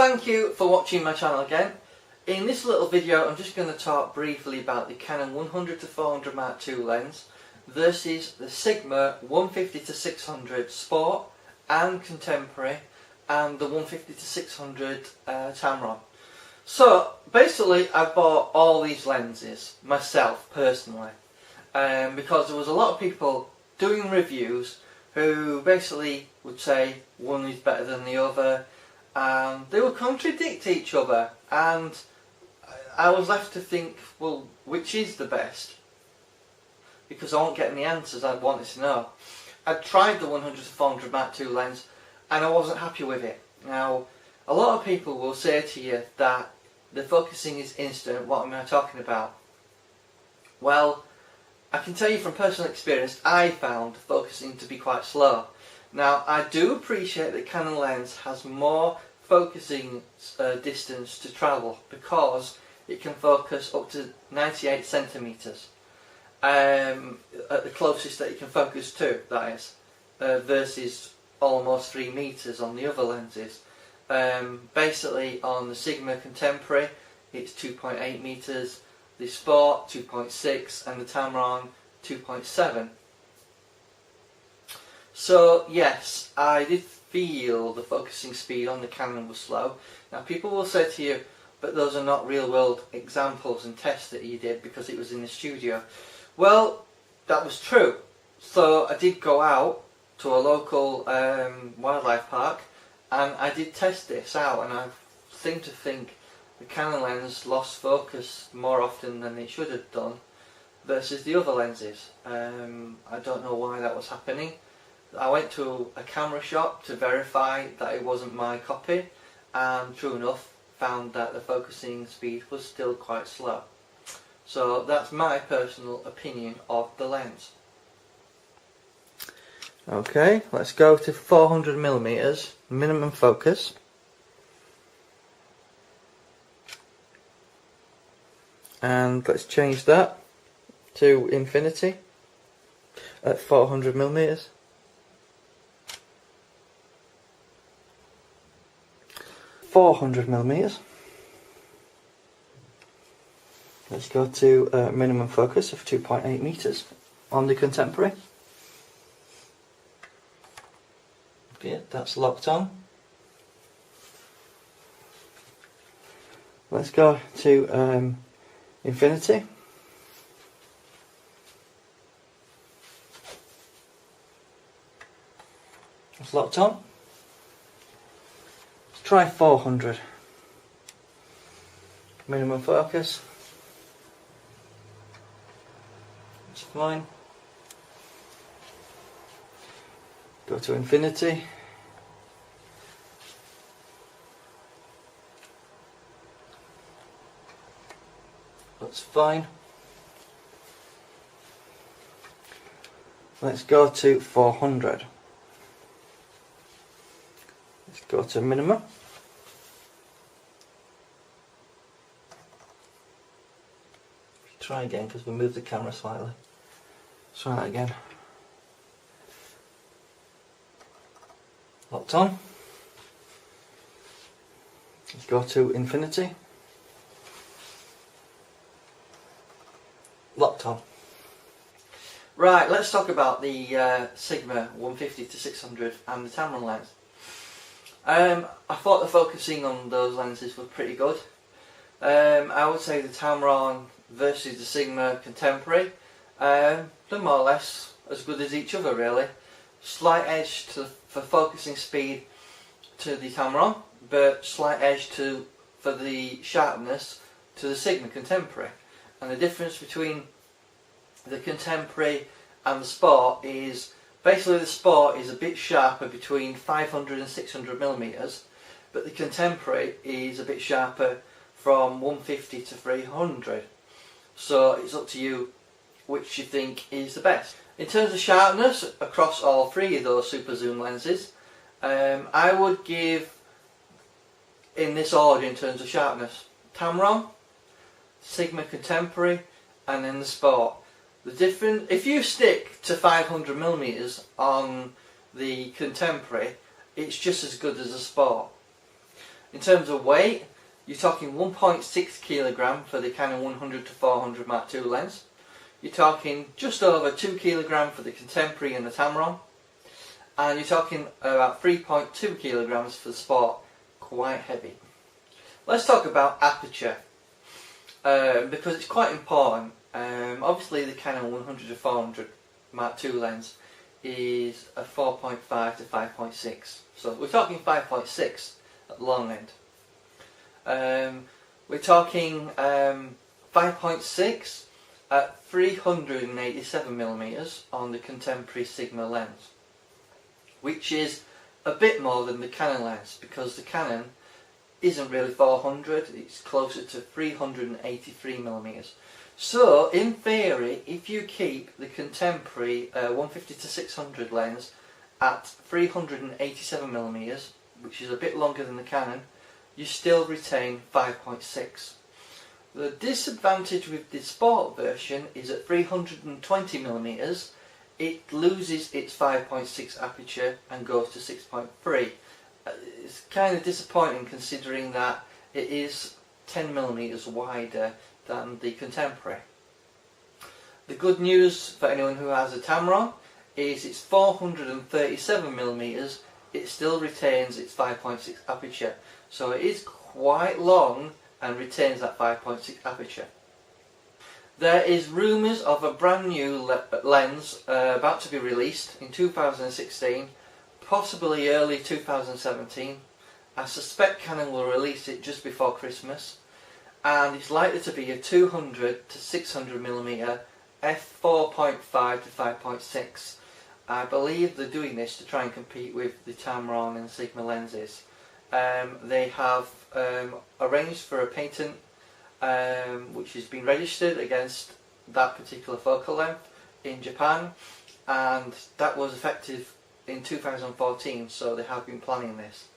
thank you for watching my channel again. In this little video I'm just going to talk briefly about the Canon 100-400 Mark II lens versus the Sigma 150-600 Sport and Contemporary and the 150-600 Tamron. So basically I bought all these lenses myself personally because there was a lot of people doing reviews who basically would say one is better than the other, and they would contradict each other, and I was left to think, well, which is the best? Because I wasn't getting the answers I wanted to know. I tried the 100-400 Mark II lens and I wasn't happy with it. Now, a lot of people will say to you that the focusing is instant. What am I talking about? Well, I can tell you from personal experience, I found focusing to be quite slow. Now, I do appreciate that Canon lens has more focusing distance to travel because it can focus up to 98 centimetres at the closest that it can focus to, that is, versus almost 3 metres on the other lenses. Basically on the Sigma Contemporary it's 2.8 metres, the Sport 2.6 and the Tamron 2.7. So yes, I did feel the focusing speed on the Canon was slow. Now people will say to you, but those are not real world examples and tests that you did because it was in the studio. Well, that was true. So I did go out to a local wildlife park and I did test this out, and I seem to think the Canon lens lost focus more often than it should have done versus the other lenses. I don't know why that was happening. I went to a camera shop to verify that it wasn't my copy, and true enough found that the focusing speed was still quite slow. So that's my personal opinion of the lens. Okay, let's go to 400mm minimum focus. And let's change that to infinity at 400mm. Let's go to minimum focus of 2.8 meters on the Contemporary. Yeah, that's locked on. Let's go to infinity. It's locked on. Let's try 400. Minimum focus. It's fine. Go to infinity. That's fine. Let's go to 400. Let's go to minimum. Try again because we moved the camera slightly. Let's try that again. Locked on. Let's go to infinity. Locked on. Right, let's talk about the Sigma 150-600 and the Tamron lens. I thought the focusing on those lenses was pretty good. I would say the Tamron versus the Sigma Contemporary, they're more or less as good as each other really. Slight edge for focusing speed to the Tamron, but slight edge for the sharpness to the Sigma Contemporary. And the difference between the Contemporary and the Sport is basically the Sport is a bit sharper between 500 and 600mm, but the Contemporary is a bit sharper from 150 to 300. So it's up to you which you think is the best. In terms of sharpness across all three of those super zoom lenses, I would give, in this order in terms of sharpness, Tamron, Sigma Contemporary and then the Sport. The difference, if you stick to 500mm on the Contemporary, it's just as good as the Sport. In terms of weight, you're talking 1.6 kilogram for the Canon 100 to 400 Mark II lens. You're talking just over 2 kilogram for the Contemporary and the Tamron. And you're talking about 3.2 kilograms for the Sport. Quite heavy. Let's talk about aperture, because it's quite important. Obviously the Canon 100 to 400 Mark II lens is a 4.5 to 5.6. So we're talking 5.6 at the long end. We're talking 5.6 at 387 millimeters on the Contemporary Sigma lens, which is a bit more than the Canon lens, because the Canon isn't really 400, it's closer to 383 millimeters. So in theory, if you keep the Contemporary 150 to 600 lens at 387 millimeters, which is a bit longer than the Canon, you still retain 5.6. The disadvantage with the Sport version is at 320 millimeters, it loses its 5.6 aperture and goes to 6.3. It's kind of disappointing considering that it is 10 millimeters wider than the Contemporary. The good news for anyone who has a Tamron is it's 437 millimeters, it still retains its 5.6 aperture. So it is quite long and retains that 5.6 aperture. There is rumours of a brand new lens about to be released in 2016, possibly early 2017. I suspect Canon will release it just before Christmas, and it's likely to be a 200 to 600 millimeter f4.5 to 5.6. I believe they're doing this to try and compete with the Tamron and Sigma lenses. They have arranged for a patent which has been registered against that particular focal length in Japan, and that was effective in 2014, so they have been planning this.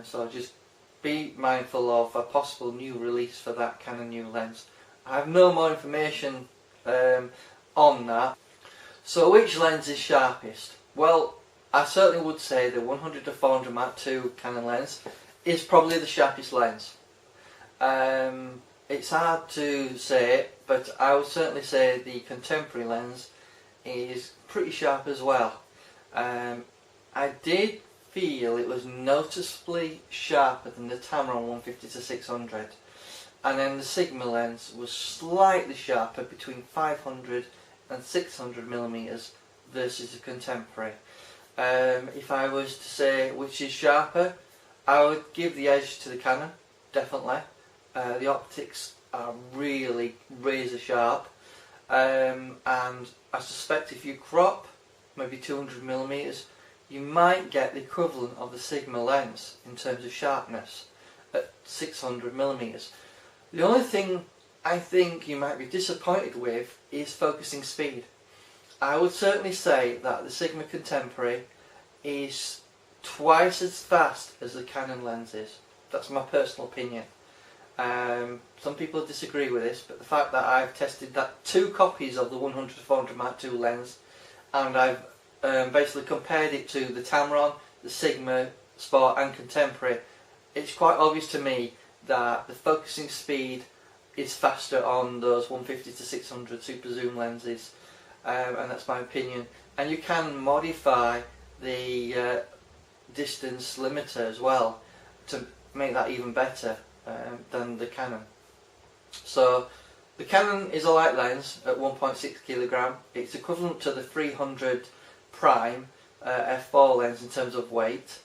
So just be mindful of a possible new release for that Canon new lens. I have no more information on that. So which lens is sharpest? Well, I certainly would say the 100 to 400 Mark II Canon lens is probably the sharpest lens. It's hard to say, but I would certainly say the Contemporary lens is pretty sharp as well. I did feel it was noticeably sharper than the Tamron 150 to 600, and then the Sigma lens was slightly sharper, between 500 and 600 millimeters versus the Contemporary. If I was to say which is sharper, I would give the edge to the Canon, definitely. The optics are really razor sharp, and I suspect if you crop maybe 200 millimeters, you might get the equivalent of the Sigma lens in terms of sharpness at 600 millimeters. The only thing I think you might be disappointed with is focusing speed. I would certainly say that the Sigma Contemporary is twice as fast as the Canon lens is. That's my personal opinion. Some people disagree with this, but the fact that I've tested that 2 copies of the 100 to 400 Mark II lens, and I've basically compared it to the Tamron, the Sigma, Sport and Contemporary, it's quite obvious to me that the focusing speed is faster on those 150 to 600 super zoom lenses, and that's my opinion. And you can modify the distance limiter as well to make that even better than the Canon. So the Canon is a light lens at 1.6 kilogram. It's equivalent to the 300 prime f4 lens in terms of weight.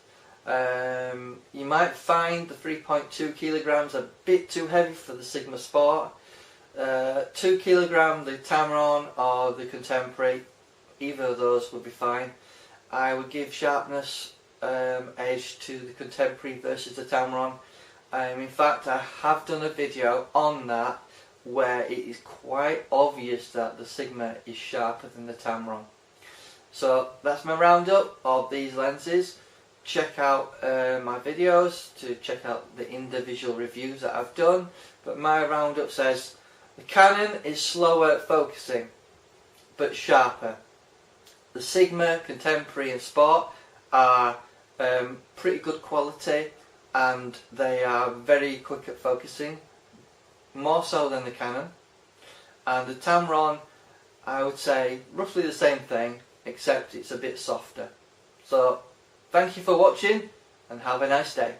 You might find the 3.2 kilograms a bit too heavy for the Sigma Sport. 2 kilogram the Tamron or the Contemporary, either of those would be fine. I would give sharpness edge to the Contemporary versus the Tamron. In fact, I have done a video on that where it is quite obvious that the Sigma is sharper than the Tamron. So that's my roundup of these lenses. Check out my videos to check out the individual reviews that I've done, but my roundup says the Canon is slower at focusing but sharper. The Sigma, Contemporary and Sport are pretty good quality and they are very quick at focusing, more so than the Canon. And the Tamron, I would say roughly the same thing, except it's a bit softer. So thank you for watching and have a nice day.